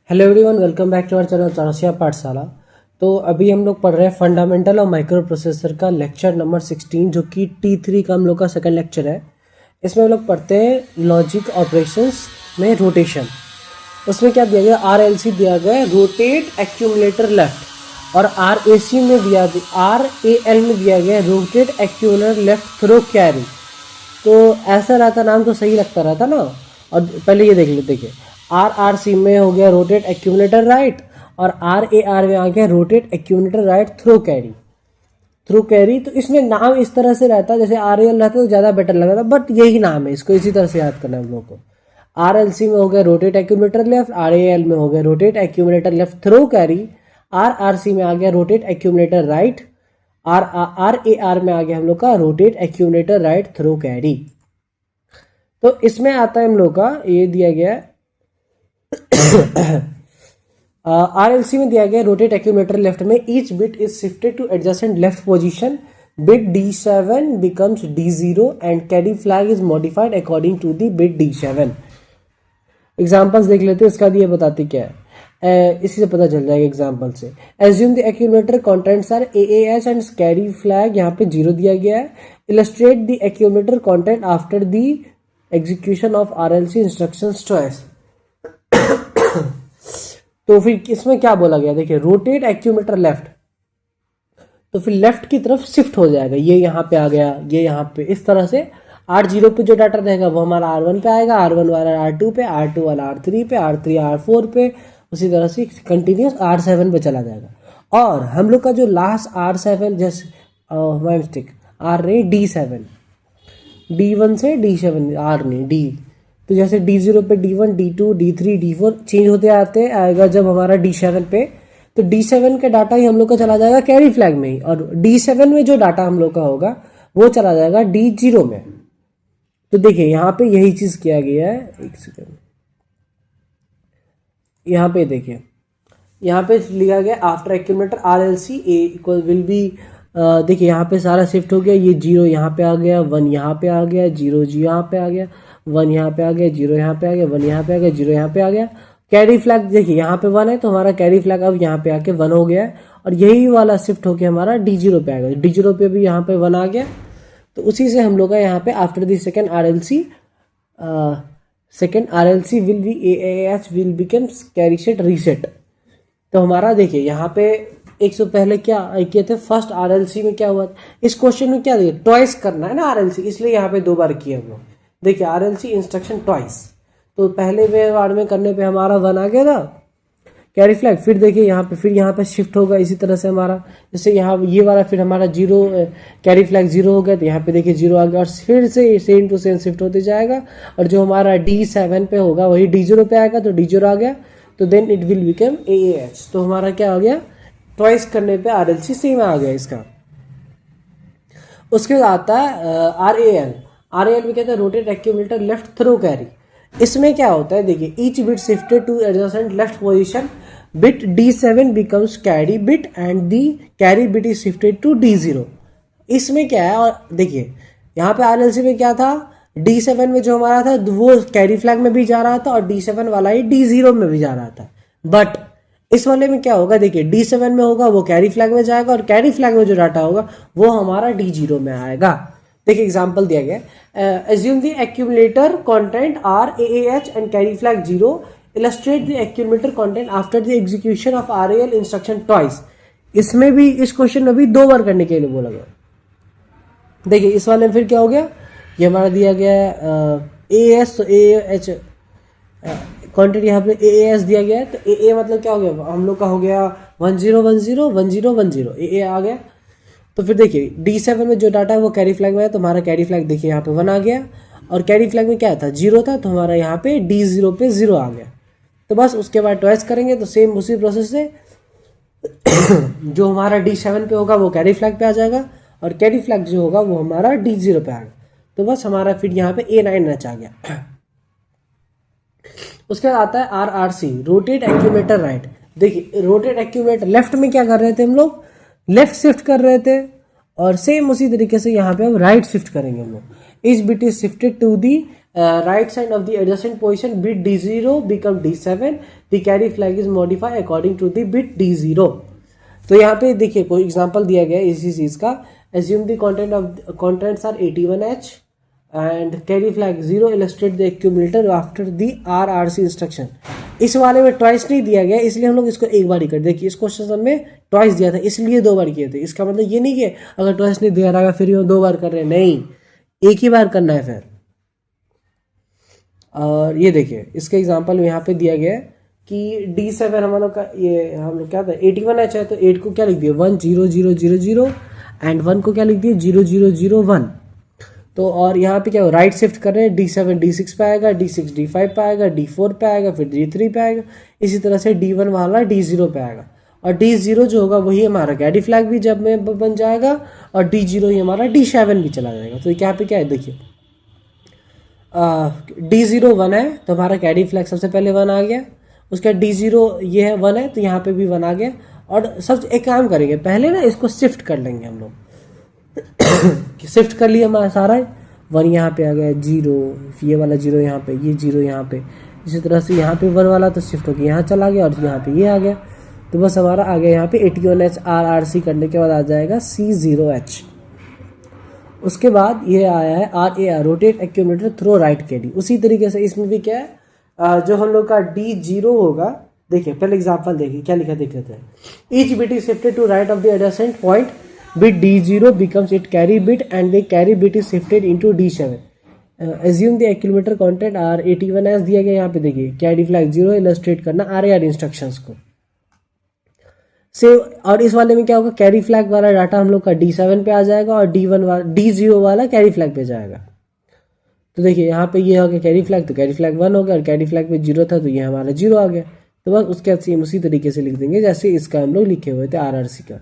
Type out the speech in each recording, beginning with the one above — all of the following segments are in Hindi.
Hello everyone, welcome back to our channel Chaurasiya पाठशाला। तो अभी हम लोग पढ़ रहे हैं फंडामेंटल ऑफ माइक्रो प्रोसेसर का लेक्चर नंबर 16, जो कि T3 का हम लोग का सेकंड लेक्चर है। इसमें हम लोग पढ़ते हैं लॉजिक ऑपरेशंस में रोटेशन। उसमें क्या दिया गया, RLC दिया गया रोटेट एक्यूमुलेटर लेफ्ट, और RAL में दिया गया rotate accumulator left through carry. तो ऐसा रहता, नाम तो सही लगता रहता ना। और पहले ये देख लेते, देखिए RRC में हो गया रोटेट एक्यूमुलेटर राइट, और RAR में आ गया rotate accumulator right through carry. तो इसमें नाम इस तरह से रहता है, जैसे RAL रहता तो ज़्यादा बेटर लग रहा था, बट यही नाम है, इसको इसी तरह से याद करना है हम लोग को। RLC में हो गया रोटेट एक्यूमुलेटर लेफ्ट, RAL में हो गया rotate accumulator left through carry, RRC में आ गया रोटेट एक्यूमुलेटर राइट, RAR में आ गया हम लोग का rotate accumulator right through carry. तो इसमें आता है हम लोग का, ये दिया गया RLC में दिया गया रोटेट एक्यूमुलेटर लेफ्ट में each bit is shifted to adjacent left position, bit D7 becomes D0 and carry flag is modified according to the bit D7। Examples देख लेते हैं, इसका दिए बताते क्या है, इसी से पता चल जाएगा एग्जाम्पल से। Assume the accumulator contents are AAH and carry flag यहाँ पे 0 दिया गया है। Illustrate the accumulator content after the execution of RLC instructions choice. तो फिर इसमें क्या बोला गया, देखिए रोटेट एक्यूमुलेटर लेफ्ट, तो फिर लेफ्ट की तरफ शिफ्ट हो जाएगा, ये यहाँ पे आ गया, ये यहाँ पे, इस तरह से R0 पे जो डाटा रहेगा वो हमारा R1 पे आएगा, R1 वाला R2 पे, R2 वाला R3 पे, R3 R4 पे, उसी तरह से कंटिन्यूस R7 पे चला जाएगा। और हम लोग का जो लास्ट R7, जैसे माय मिस्टेक, R नहीं D7, D1 से D7, R नहीं D, तो जैसे D0 पे D1, D2, D3, D4 change होते आते आएगा। जब हमारा D7 पे, तो D7 का डाटा ही हम लोग का चला जाएगा कैरी फ्लैग में ही, और D7 में जो डाटा हम लोग का होगा वो चला जाएगा D0 में। तो देखिए यहाँ पे यही चीज किया गया है, एक सेकेंड, यहाँ पे देखिए, यहाँ पे लिखा गया after accumulator RLC A equal will be, देखिए यहाँ पे सारा शिफ्ट हो गया, ये 0 यहाँ पे आ गया, 1 यहाँ पे आ गया, 0 यहाँ पे आ गया, 1 यहाँ पे आ गया, 0 यहाँ पे आ गया, 1 यहाँ पे आ गया, 0 यहाँ पे आ गया। कैरी फ्लैग देखिए यहाँ पे 1 है, तो हमारा कैरी फ्लैग अब यहाँ पे आके 1 हो गया है, और यही वाला शिफ्ट होके हमारा D0 पे आ गया, D0 पे भी यहाँ पे 1 आ गया। तो उसी से हम लोग का यहाँ पे after the second RLC will be AAH will become carry set reset. तो हमारा देखिए यहाँ पे एक सौ पहले क्या किए थे, फर्स्ट RLC में क्या हुआ, इस क्वेश्चन में क्या देखिए ट्वाइस करना है ना RLC, इसलिए यहाँ पे 2 बार किए हम लोग। देखिए RLC इंस्ट्रक्शन ट्वाइस, तो पहले बार में करने पे हमारा 1 आ गया था कैरी फ्लैग। फिर देखिए यहाँ पे, फिर यहाँ पे शिफ्ट होगा इसी तरह से हमारा, जैसे यहाँ ये वाला, फिर हमारा 0 कैरी फ्लैग 0 हो गया, तो यहाँ पे देखिए 0 आ गया, और फिर से सेम टू सेम शिफ्ट होते जाएगा, और जो हमारा D7 पे होगा वही D0 पे आएगा, तो D0 आ गया, तो then it will become AAH। तो हमारा क्या हो गया, ट्वाइस करने पे RLC सेम आ गया इसका। उसके बाद आता है RAL में कहते हैं rotate accumulator left through carry. इसमें क्या होता है, देखिए each bit shifted to adjacent left position, bit D7 becomes carry bit and the carry bit is shifted to D0। इसमें क्या है, और देखिए यहाँ पे RLC में क्या था, D7 में जो हमारा था वो कैरी फ्लैग में भी जा रहा था, और D7 वाला ही D0 में भी जा रहा था। बट इस वाले में क्या होगा, देखिए D7 में होगा वो कैरी फ्लैग में जाएगा, और कैरी फ्लैग में जो डाटा होगा वो हमारा D0 में आएगा। देखिए एग्जांपल दिया गया, assume the accumulator content are AAH and carry flag 0, illustrate the accumulator content after the execution of RAL instruction twice। इसमें भी, इस क्वेश्चन में भी 2 बार करने के लिए बोला गया। देखिए इस वाले में फिर क्या हो गया, ये हमारा दिया गया AAS, तो AAH क्वांटिटी यहाँ पे AAS दिया गया है, तो AA मतलब क्या हो गया, हम लोग का हो गया 10101010 AA आ गया। तो फिर देखिए D7 में जो डाटा है वो कैरी फ्लैग में है, तो हमारा कैरी फ्लैग देखिए यहाँ पे 1 आ गया, और कैरी फ्लैग में क्या था 0 था, तो हमारा यहाँ पे D0 पे 0 आ गया। तो बस उसके बाद ट्वाइस करेंगे, तो सेम उसी प्रोसेस से जो हमारा D7 पे होगा वो कैरी फ्लैग पे आ जाएगा, और कैरी फ्लैग जो होगा वो हमारा D0 पे आएगा। तो बस हमारा फिर यहाँ पे A9H आ गया। उसके बाद आता है RRC रोटेट एक्यूमुलेटर राइट। देखिए रोटेट एक्यूमुलेटर लेफ्ट में क्या कर रहे थे हम लोग, लेफ्ट शिफ्ट कर रहे थे, और सेम उसी तरीके से यहाँ पे हम राइट शिफ्ट करेंगे हम लोग। This bit is shifted to the right side of the adjacent position, bit D0 become D7, the carry flag is modify according to the bit D0। तो यहाँ पे देखिए कोई एग्जांपल दिया गया है इसी चीज का। Assume the contents are 81H and carry flag 0 illustrate the accumulator after the RRC instruction. इस वाले में ट्वाइस नहीं दिया गया, इसलिए हम लोग इसको एक बार ही कर। देखिए इस क्वेश्चन में ट्वाइस दिया था, इसलिए 2 बार किए थे। इसका मतलब ये नहीं कि अगर ट्वाइस नहीं दिया रहेगा फिर ये 2 बार कर रहे हैं, नहीं, एक ही बार करना है फिर। और ये देखिए इसके एग्जांपल में यहाँ पे दिया गया है कि D7 हम लोग का, ये हम लोग क्या था 81H है, तो 8 को क्या लिख दिया 1 0 0 0 0 एंड 1 को क्या लिख दिया 0 0 0 1। तो और यहाँ पे क्या हो, राइट शिफ्ट कर रहे हैं, D7 D6 पे आएगा, D6 D5 पे आएगा, D4 पे आएगा, फिर D3 पे आएगा। इसी तरह से D1 वाला D0 पे आएगा, और D0 जो होगा वही हमारा कैरी फ्लैग भी जब में बन जाएगा, और D0 ही हमारा D7 भी चला जाएगा। तो यहाँ पे क्या है देखिए D0 1 है तो हमारा कैरी फ्लैग सबसे पहले 1 आ गया, उसका D0 ये है 1 है तो यहाँ पे भी 1 आ गया। और सब एक काम करेंगे, पहले ना इसको शिफ्ट कर लेंगे हम लोग शिफ्ट कर लिया हमारा सारा 1 यहाँ पे आ गया, 0 ये वाला 0 यहाँ पे, ये 0 यहाँ पे, इसी तरह से यहाँ पे 1 वाला तो शिफ्ट होकर यहाँ चला गया, और यहाँ पे ये आ गया। तो बस हमारा आ गया यहाँ पे 81H RRC करने के बाद आ जाएगा C0H। उसके बाद ये आया है RAR rotate accumulator through right carry. उसी तरीके से इसमें भी क्या है, जो हम लोग का D0 होगा, देखिए पहले एग्जांपल देखिए क्या लिखा देख लेते हैं। Each bit is shifted to right of the adjacent point, bit D0 becomes its carry bit and the carry bit is shifted into D7। assume the accumulator content are 81H दिया गया। यहाँ पे देखिए कैरी फ्लैग 0 इलस्ट्रेट करना RAR इंस्ट्रक्शंस को से। और इस वाले में क्या होगा, कैरी फ्लैग वाला डाटा हम लोग का D7 पे आ जाएगा, और D0 वाला कैरी फ्लैग पे जाएगा। तो देखिए यहाँ पे ये हो गया कैरी फ्लैग, तो कैरी फ्लैग 1 हो गया, और कैरी फ्लैग पे 0 था तो ये हमारा 0 आ गया। तो बस उसके बाद सेम उसी तरीके से लिख देंगे जैसे इसका हम लोग लिखे हुए थे RRC का।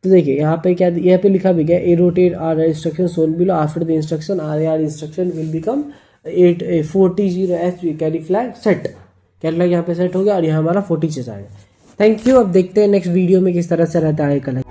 तो देखिए यहाँ पे क्या, यहाँ पे लिखा भी गया a rotate RR instruction shown below after the instruction RAR instruction will become 40H carry flag set. Carry flag यहाँ पे सेट हो गया और यहाँ हमारा 40 चेज आएगा। Thank you. अब देखते हैं नेक्स्ट वीडियो में किस तरह से रहता है कल।